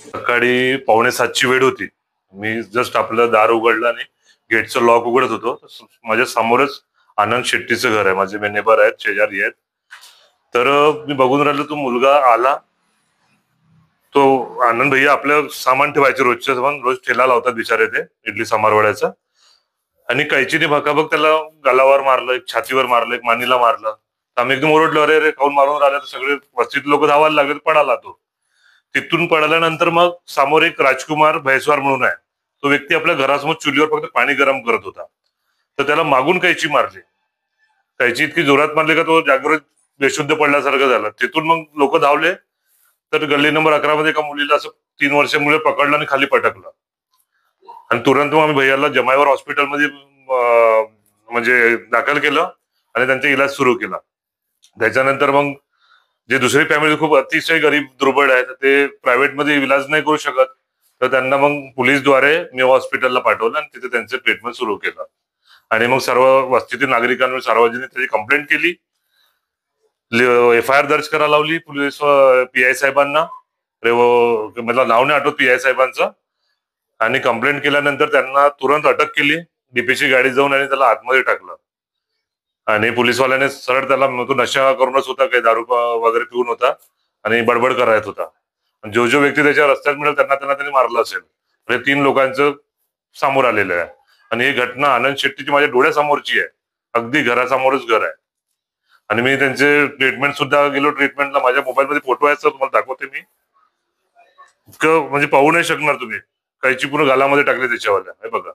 सकाळी 6:45ची वेळ होती. मी जस्ट आपलं दार उघडलं आणि गेटचं लॉक उघडत होतो. माझ्या समोरच आनंद शेट्टीचं घर आहे. माझे नेबर आहेत, शेजारी आहेत. तर मी बघून राहिलो, तो मुलगा आला. तो आनंद भैया आपलं सामान ठेवायचे रोजच्या सामान, रोज ठेला लावतात बिचारे ते इडली सांबार वड्याचा. आणि कैचीने भकाभक त्याला गालावर मारलं, एक छातीवर मारलं, एक मानीला मारलं. आम्ही एकदम ओरडलो, अरे रे काऊन मारून राहिला. तर सगळे वस्तीत लोक धावायला लागले, पडाला तो. तिथून पडल्यानंतर मग समोर एक राजकुमार भैसवार म्हणून आहे. तो व्यक्ती आपल्या घरासमोर चुलीवर फक्त पाणी गरम करत होता. तर त्याला मागून कैची मारली. कैची इतकी जोरात मारली का तो जागृत बेशुद्ध पडल्यासारखं झालं. तिथून मग लोक धावले. तर गल्ली नंबर 11 मध्ये एका मुलीला असं 3 वर्ष मुले पकडलं आणि खाली पटकलं. आणि तुरंत मग आम्ही भैयाला जमाईवर हॉस्पिटलमध्ये म्हणजे दाखल केलं आणि त्यांचा इलाज सुरू केला. त्याच्यानंतर मग जे दुसरी फॅमिली खूप अतिशय गरीब दुर्बळ आहे, ते प्रायव्हेट मध्ये इलाज नाही करू शकत, तर त्यांना मग पोलीसद्वारे मेवा हॉस्पिटलला पाठवलं आणि तिथे त्यांचं ट्रीटमेंट सुरू केलं. आणि मग सर्व वस्तीतील नागरिकांनी सार्वजनिक त्याची कंप्लेंट केली, FIR दर्ज करायला लावली पोलीस PI साहेबांना. मला नाव नाही आठवत PI साहेबांचं. आणि कंप्लेंट केल्यानंतर त्यांना तुरंत अटक केली. DPची गाडी जाऊन आणि त्याला आतमध्ये टाकलं. आणि पोलीसवाल्याने सरळ त्याला, तो नशा करूनच होता, काही दारू वगैरे पिऊन होता आणि बडबड करायचा होता. जो व्यक्ती त्याच्या रस्त्यात मिळेल त्यांना त्यांनी मारलं असेल. म्हणजे 3 लोकांचं समोर आलेलं आहे. आणि ही घटना आनंद शेट्टीची माझ्या डोळ्यासमोरची आहे. अगदी घरासमोरच घर आहे. आणि मी त्यांचे ट्रीटमेंट सुद्धा गेलो ट्रीटमेंटला. माझ्या मोबाईलमध्ये फोटो आहेत, तुम्हाला दाखवते मी. इतकं म्हणजे पाहू नाही शकणार तुम्ही. कैची पूर्ण गालामध्ये टाकले त्याच्यावाल्या, हे बघा.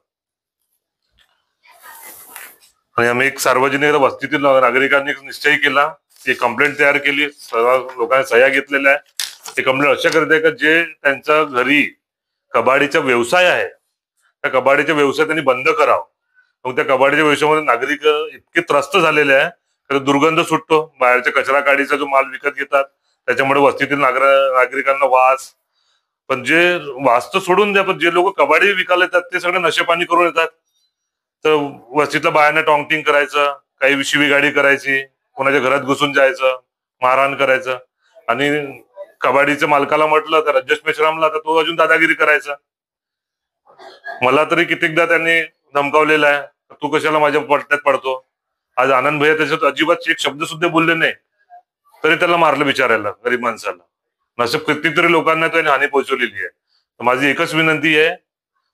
आणि आम्ही एक सार्वजनिक वस्तीतील नागरिकांनी निश्चय केला, एक कंप्लेंट तयार केली, सर्व लोकांनी सह्या घेतलेल्या आहे. ते कंप्लेंट अशा करत आहे की जे त्यांच्या घरी कबाडीचा व्यवसाय आहे, त्या कबाडीचा व्यवसाय त्यांनी बंद करावा. मग त्या कबाडीच्या व्यवसायामध्ये नागरिक इतके त्रस्त झालेले आहे, तर दुर्गंध सुटतो. बाहेरच्या कचरा गाडीचा जो माल विकत घेतात त्याच्यामुळे वस्तीतील नागरिकांना वास. पण जे वास तर सोडून द्या, पण जे लोक कबाडी विकायला येतात ते सगळे नशेपाणी करून येतात. तर वस्तीतल्या बायांना टॉंगटिंग करायचं, काही शिवीगाडी करायची, कोणाच्या घरात घुसून जायचं, मारहाण करायचं. आणि कबाडीच्या मालकाला म्हटलं तर राजेश मेश्रामला, तर तो अजून दादागिरी करायचा. मला तरी कित्येकदा त्यांनी धमकावलेला आहे, तू कशाला माझ्या पट्ट्यात पडतो. आज आनंद भैया त्याच्यात अजिबात एक शब्द सुद्धा बोलले नाही, तरी त्याला मारलं बिचारायला, गरीब माणसाला. नशा कितीतरी लोकांना त्याने हानी पोहोचवलेली आहे. तर माझी एकच विनंती आहे,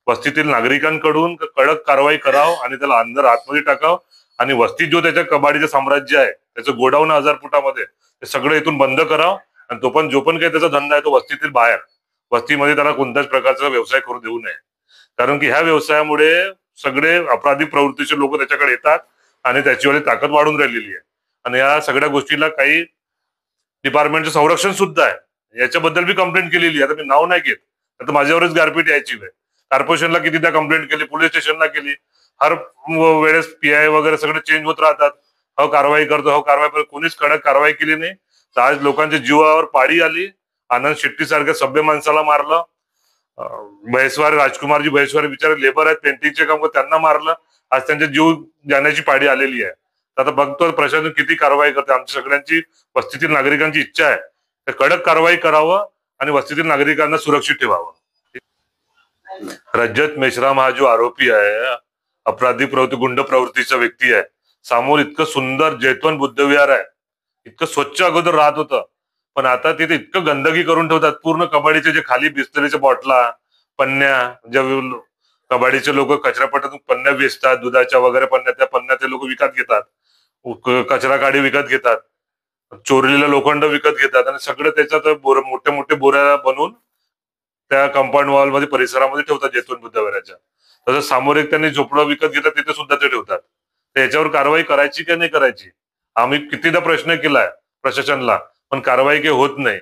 वस्तीतील नागरिकांकडून कडक कारवाई करावं आणि त्याला अंदर आतमध्ये टाकावं. आणि वस्तीत जो त्याच्या कबाडीचं साम्राज्य आहे, त्याचं गोडाऊन 1000 फुटामध्ये, ते सगळं इथून बंद करावं. आणि जो पण काही त्याचा धंदा आहे तो वस्तीतील बाहेर, वस्तीमध्ये त्याला कोणत्याच प्रकारचा व्यवसाय करू देऊ नये. कारण की ह्या व्यवसायामुळे सगळे अपराधी प्रवृत्तीचे लोक त्याच्याकडे येतात आणि त्याचीवाली ताकद वाढून राहिलेली आहे. आणि या सगळ्या गोष्टीला काही डिपार्टमेंटचं संरक्षण सुद्धा आहे. याच्याबद्दल मी कंप्लेंट केलेली आहे. आता मी नाव नाही घेत, तर माझ्यावरच गारपीट यायची वेळ. कॉर्पोरेशनला कितीदा कंप्लेंट केली, पोलीस स्टेशनला केली. हर वेळेस PI वगैरे सगळे चेंज होत राहतात. कारवाई करतो, कारवाई, कोणीच कडक कारवाई केली नाही. तर आज लोकांच्या जीवावर पाडी आली. आनंद शेट्टी सारख्या सभ्य माणसाला मारलं. भैसवार, राजकुमारजी भैसवार बिचारे लेबर आहेत, पेंटिंगचे काम, त्यांना मारलं. आज त्यांचे जीव जाण्याची पाडी आलेली आहे. आता बघतो प्रशासन किती कारवाई करते. आमच्या सगळ्यांची, वस्तीतील नागरिकांची इच्छा आहे तर कडक कारवाई करावं आणि वस्तीतील नागरिकांना सुरक्षित ठेवावं. रजत मेश्राम हा जो आरोपी आहे, अपराधी प्रवृत्ती, गुंड प्रवृत्तीचा व्यक्ती आहे, समोर इतकं सुंदर जैतवन बुद्धविहार आहे, इतकं स्वच्छ अगोदर राहत होतं. पण आता तिथे इतकं गंदगी करून ठेवतात. पूर्ण कबाडीचे जे खाली बिस्लरीच्या बॉटला, पन्न्या, ज्या कबाडीचे लोक कचरापट्ट्यातून पन्न्या वेचतात, दुधाच्या वगैरे पन्न्या, त्या पन्न्या ते लोक विकत घेतात. कचरा गाडी विकत घेतात, चोरलेलं लोखंड विकत घेतात आणि सगळं त्याच्यात मोठे मोठे बोऱ्या बनवून त्या कंपाऊंड वॉल मध्ये, परिसरामध्ये ठेवतात जैतवन बुद्धविहाराच्या. तसं समोर एक त्यांनी झोपडं विकत घेतात, तिथे सुद्धा ते ठेवतात. तर याच्यावर कारवाई करायची की नाही करायची, आम्ही कितीदा प्रश्न केलाय प्रशासनाला, पण कारवाई काही होत नाही.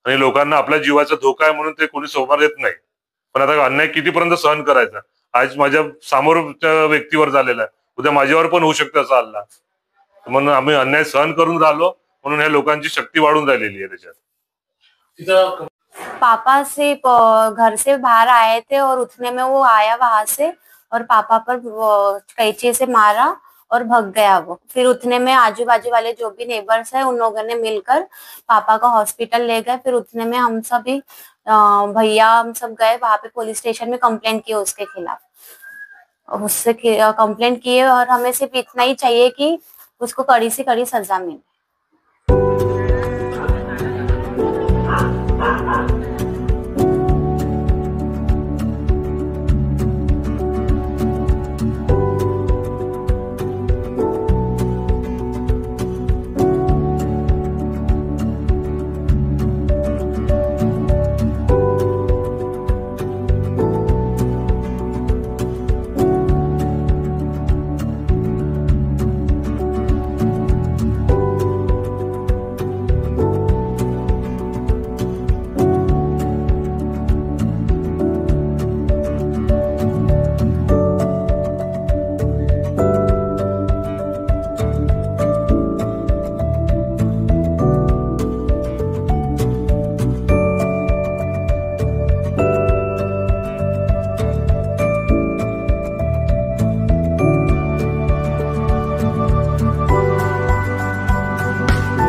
आणि लोकांना आपल्या जीवाचा धोका आहे म्हणून ते कोणी सोबत येत नाही. पण आता अन्याय कितीपर्यंत सहन करायचा. आज माझ्या समोरच्या व्यक्तीवर झालेला आहे, उद्या माझ्यावर पण होऊ शकतं असं हल्ला. म्हणून आम्ही अन्याय सहन करून राहिलो. म्हणून ह्या लोकांची शक्ती वाढून राहिलेली आहे त्याच्यात. पापा से घर से बाहर आए थे और उठने में वो आया वहां से और पापा पर कैंची से मारा और भाग गया वो। फिर उतने में आजू बाजू वाले जो भी नेबर्स है उन लोगों ने मिलकर पापा को हॉस्पिटल ले गए। फिर उतने में हम सभी भैया हम सब गए वहां पे पुलिस स्टेशन में कंप्लेंट की उसके खिलाफ। उससे कंप्लेंट किए और हमें सिर्फ इतना ही चाहिए कि उसको कड़ी से कड़ी सजा मिले।